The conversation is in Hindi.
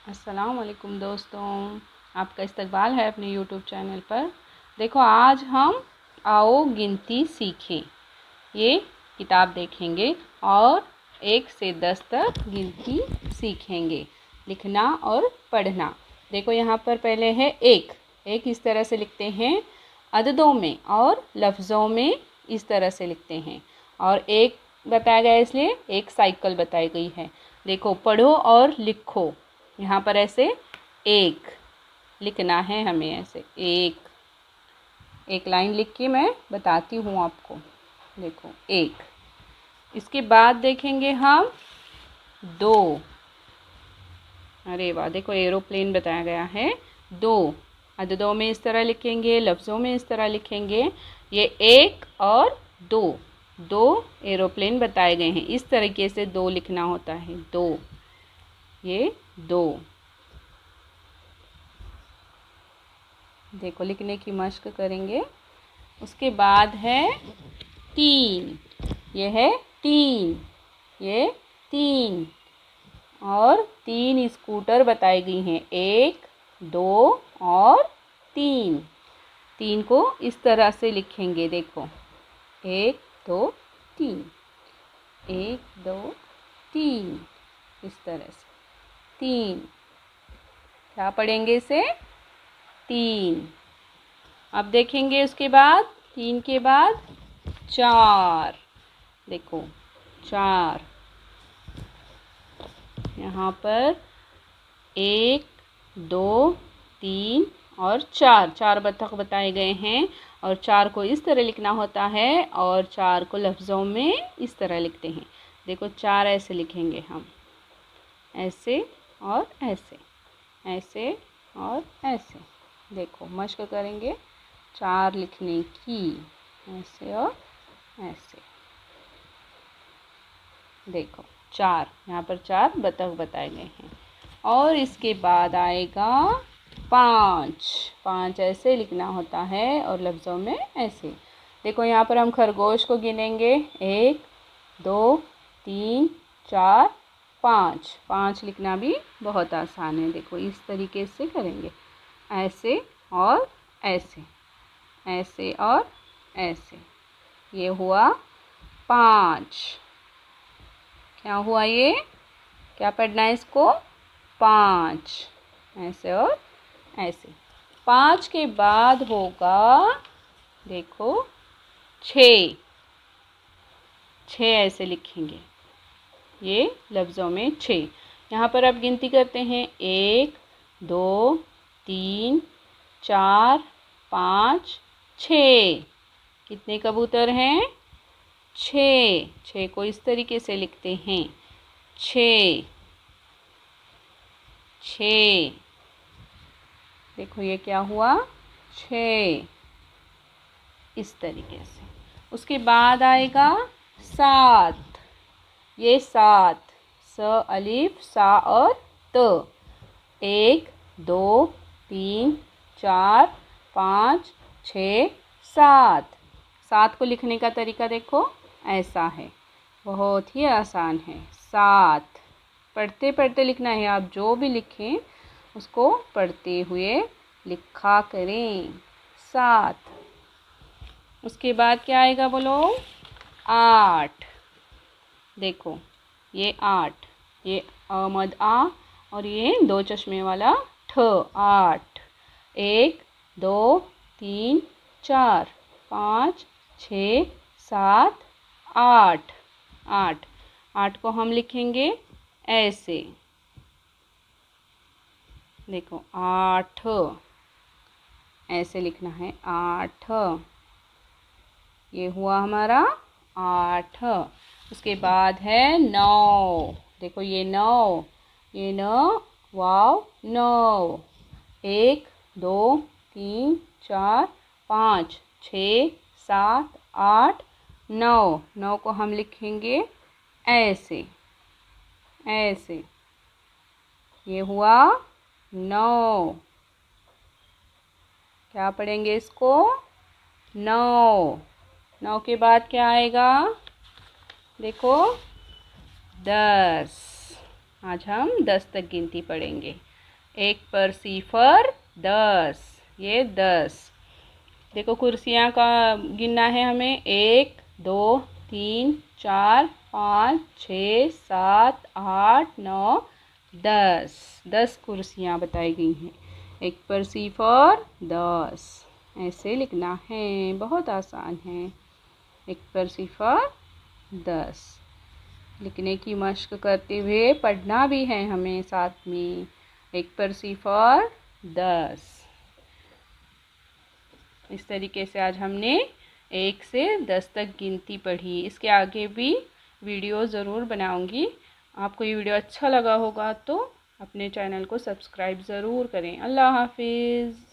अस्सलाम वालेकुम दोस्तों, आपका इस्तकबाल है अपने यूट्यूब चैनल पर। देखो, आज हम आओ गिनती सीखें ये किताब देखेंगे और 1 से 10 तक गिनती सीखेंगे, लिखना और पढ़ना। देखो यहाँ पर पहले है एक। एक इस तरह से लिखते हैं अददों में और लफ्ज़ों में इस तरह से लिखते हैं। और एक बताया गया है इसलिए एक साइकिल बताई गई है। देखो, पढ़ो और लिखो। यहाँ पर ऐसे एक लिखना है हमें, ऐसे एक एक लाइन लिख के मैं बताती हूँ आपको। देखो एक, इसके बाद देखेंगे हम दो। अरे वाह, देखो एरोप्लेन बताया गया है दो। अददों में इस तरह लिखेंगे, लफ्ज़ों में इस तरह लिखेंगे। ये एक और दो, दो एरोप्लेन बताए गए हैं। इस तरीके से दो लिखना होता है, दो, ये दो। देखो लिखने की मश्क करेंगे। उसके बाद है तीन, ये है तीन, ये तीन। और तीन स्कूटर बताई गई हैं, एक, दो और तीन। तीन को इस तरह से लिखेंगे। देखो एक, दो, तीन, एक, दो, तीन, इस तरह से तीन। क्या पढ़ेंगे इसे? तीन। अब देखेंगे उसके बाद, तीन के बाद चार। देखो चार, यहाँ पर एक, दो, तीन और चार, चार बतख बताए गए हैं। और चार को इस तरह लिखना होता है और चार को लफ्ज़ों में इस तरह लिखते हैं। देखो चार ऐसे लिखेंगे हम, ऐसे और ऐसे, ऐसे और ऐसे। देखो मश्क करेंगे चार लिखने की, ऐसे और ऐसे। देखो चार, यहाँ पर चार बतख बताए गए हैं। और इसके बाद आएगा पाँच। पाँच ऐसे लिखना होता है और लफ्ज़ों में ऐसे। देखो यहाँ पर हम खरगोश को गिनेंगे, एक, दो, तीन, चार, पाँच। पाँच लिखना भी बहुत आसान है। देखो इस तरीके से करेंगे, ऐसे और ऐसे, ऐसे और ऐसे। ये हुआ पाँच। क्या हुआ ये? क्या पढ़ना है इसको? पाँच, ऐसे और ऐसे। पाँच के बाद होगा, देखो छः। छः ऐसे लिखेंगे, ये लफ्ज़ों में छः। यहाँ पर अब गिनती करते हैं, एक, दो, तीन, चार, पाँच, छः। कितने कबूतर हैं? छः। छः को इस तरीके से लिखते हैं, छः, छः। देखो ये क्या हुआ? छः, इस तरीके से। उसके बाद आएगा सात। ये सात, स अलिफ सा और त। एक, दो, तीन, चार, पाँच, छः, सात। सात को लिखने का तरीका देखो ऐसा है, बहुत ही आसान है। सात पढ़ते पढ़ते लिखना है, आप जो भी लिखें उसको पढ़ते हुए लिखा करें। सात। उसके बाद क्या आएगा बोलो? आठ। देखो ये आठ, ये मद आ और ये दो चश्मे वाला ठ, आठ। एक, दो, तीन, चार, पाँच, छः, सात, आठ। आठ, आठ को हम लिखेंगे ऐसे। देखो आठ, ऐसे लिखना है, आठ। ये हुआ हमारा आठ। उसके बाद है नौ। देखो ये नौ, ये न वाव नौ। एक, दो, तीन, चार, पाँच, छः, सात, आठ, नौ। नौ को हम लिखेंगे ऐसे, ऐसे। ये हुआ नौ। क्या पढ़ेंगे इसको? नौ। नौ के बाद क्या आएगा? देखो 10। आज हम 10 तक गिनती पढ़ेंगे। 1 पर सी फॉर 10, ये 10। देखो कुर्सियाँ का गिनना है हमें, 1 2 3 4 5 6 7 8 9 10। 10 कुर्सियाँ बताई गई हैं। 1 पर सी फॉर 10, ऐसे लिखना है, बहुत आसान है। 1 पर सी फॉर 10 लिखने की मशक करते हुए पढ़ना भी है हमें साथ में। 1 पर सी फॉर 10। इस तरीके से आज हमने 1 से 10 तक गिनती पढ़ी। इसके आगे भी वीडियो ज़रूर बनाऊंगी। आपको ये वीडियो अच्छा लगा होगा तो अपने चैनल को सब्सक्राइब ज़रूर करें। अल्लाह हाफिज़।